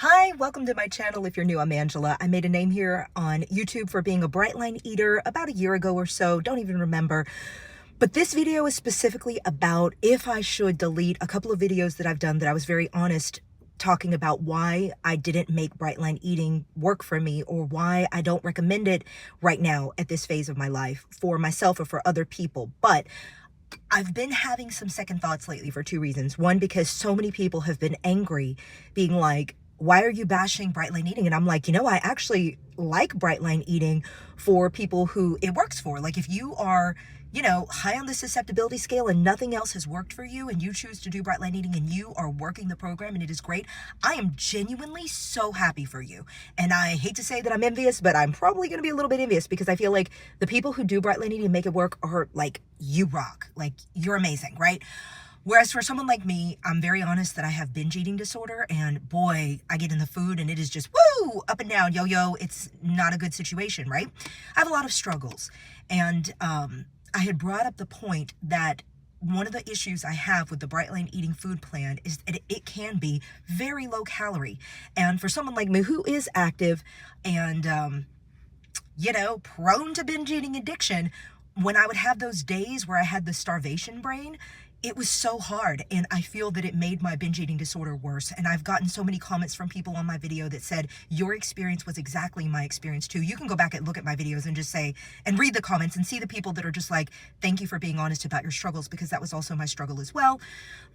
Hi, welcome to my channel. If you're new, I'm Angela. I made a name here on YouTube for being a bright line eater about a year ago or so. Don't even remember. But this video is specifically about if I should delete a couple of videos that I've done that I was very honest talking about why I didn't make bright line eating work for me, or why I don't recommend it right now at this phase of my life for myself or for other people. But I've been having some second thoughts lately for two reasons. One, because so many people have been angry, being like, why are you bashing bright line eating? And I'm like, I actually like bright line eating for people who it works for. Like, if you are, high on the susceptibility scale and nothing else has worked for you, and you choose to do bright line eating and you are working the program and it is great, I am genuinely so happy for you. And I hate to say that I'm envious, but I'm probably going to be a little bit envious, because I feel like the people who do bright line eating and make it work are like, you rock. Like, you're amazing, right? Whereas for someone like me, I'm very honest that I have binge eating disorder, and boy, I get in the food and it is just woo, up and down, yo-yo. It's not a good situation, right? I have a lot of struggles. And I had brought up the point that one of the issues I have with the Bright Line Eating food plan is that it can be very low calorie. And for someone like me who is active and, prone to binge eating addiction, when I would have those days where I had the starvation brain, it was so hard, and I feel that it made my binge eating disorder worse. And I've gotten so many comments from people on my video that said, your experience was exactly my experience too. You can go back and look at my videos and just say, and read the comments and see the people that are just like, thank you for being honest about your struggles, because that was also my struggle as well.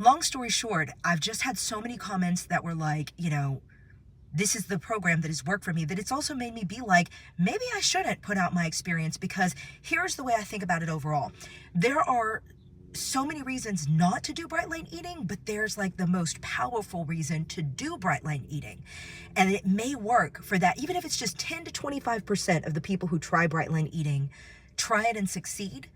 Long story short, I've just had so many comments that were like, this is the program that has worked for me, that it's also made me be like, maybe I shouldn't put out my experience, because here's the way I think about it overall. There are so many reasons not to do bright line eating, but there's like the most powerful reason to do bright line eating. And it may work for that, even if it's just 10 to 25% of the people who try bright line eating try it and succeed.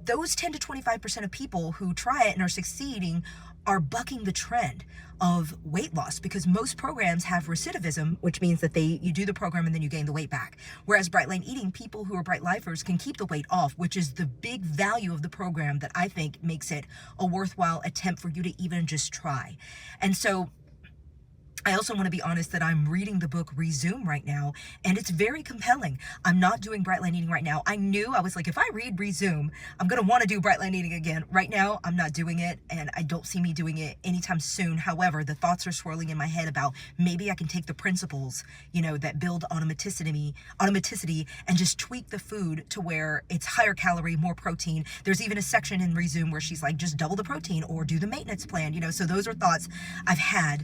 Those 10 to 25% of people who try it and are succeeding are bucking the trend of weight loss, because most programs have recidivism, which means that you do the program and then you gain the weight back. Whereas bright line eating, people who are bright lifers can keep the weight off, which is the big value of the program that I think makes it a worthwhile attempt for you to even just try. And so I also want to be honest that I'm reading the book Resume right now, and it's very compelling. I'm not doing bright line eating right now. I was like, if I read Resume, I'm going to want to do bright line eating again. Right now, I'm not doing it, and I don't see me doing it anytime soon. However, the thoughts are swirling in my head about maybe I can take the principles, that build automaticity and just tweak the food to where it's higher calorie, more protein. There's even a section in Resume where she's like, just double the protein or do the maintenance plan, so those are thoughts I've had.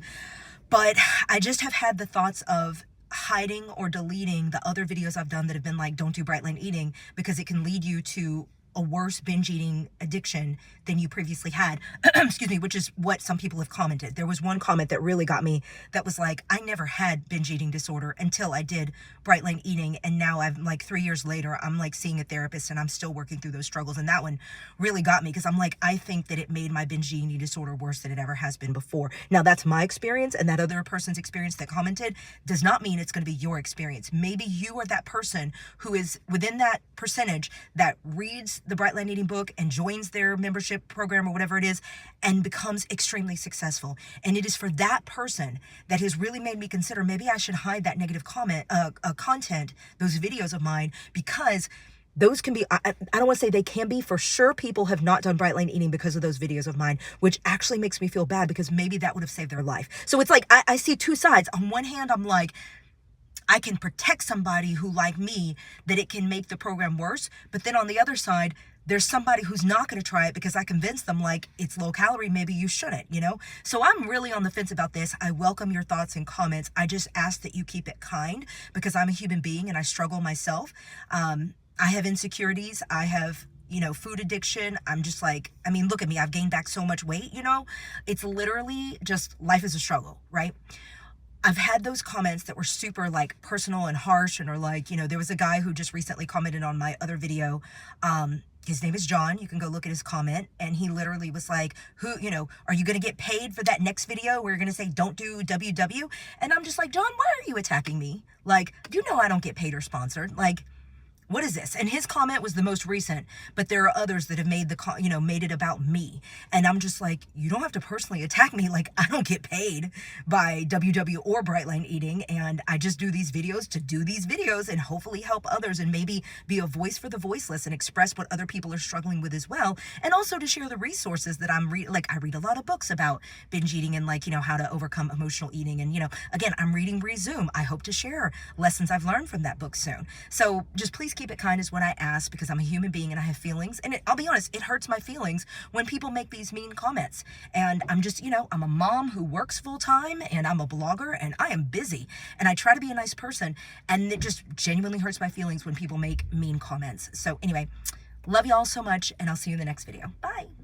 But I just have had the thoughts of hiding or deleting the other videos I've done that have been like, don't do bright line eating, because it can lead you to a worse binge eating addiction than you previously had. Excuse me, which is what some people have commented. There was one comment that really got me that was like, I never had binge eating disorder until I did bright line eating, and now I'm like 3 years later, I'm like seeing a therapist and I'm still working through those struggles. And that one really got me, because I'm like, I think that it made my binge eating disorder worse than it ever has been before. Now that's my experience, and that other person's experience that commented does not mean it's going to be your experience. Maybe you are that person who is within that percentage that reads the Bright Line Eating book and joins their membership program or whatever it is and becomes extremely successful. And it is for that person that has really made me consider maybe I should hide that negative content, those videos of mine, because those can be, I don't want to say they can be, for sure people have not done bright line eating because of those videos of mine, which actually makes me feel bad, because maybe that would have saved their life. So it's like, I see two sides. On one hand, I'm like, I can protect somebody who, like me, that it can make the program worse. But then on the other side, there's somebody who's not going to try it because I convinced them, like, it's low calorie, maybe you shouldn't, So I'm really on the fence about this. I welcome your thoughts and comments. I just ask that you keep it kind, because I'm a human being and I struggle myself. I have insecurities. I have food addiction. I'm just like, look at me. I've gained back so much weight, It's literally just, life is a struggle, right? I've had those comments that were super like personal and harsh, and are like, there was a guy who just recently commented on my other video. His name is John. You can go look at his comment. And he literally was like, are you going to get paid for that next video where you're going to say, don't do WW? And I'm just like, John, why are you attacking me? Like, I don't get paid or sponsored. Like, What is this? And his comment was the most recent, but there are others that have made made it about me. And I'm just like, you don't have to personally attack me. Like, I don't get paid by WW or Brightline Eating, and I just do these videos to do these videos and hopefully help others and maybe be a voice for the voiceless and express what other people are struggling with as well. And also to share the resources that I'm I read a lot of books about binge eating and how to overcome emotional eating. And again, I'm reading Resume. I hope to share lessons I've learned from that book soon. So just please keep it kind is what I ask, because I'm a human being and I have feelings. And I'll be honest, it hurts my feelings when people make these mean comments. And I'm just, I'm a mom who works full time and I'm a blogger and I am busy and I try to be a nice person. And it just genuinely hurts my feelings when people make mean comments. So anyway, love y'all so much and I'll see you in the next video. Bye.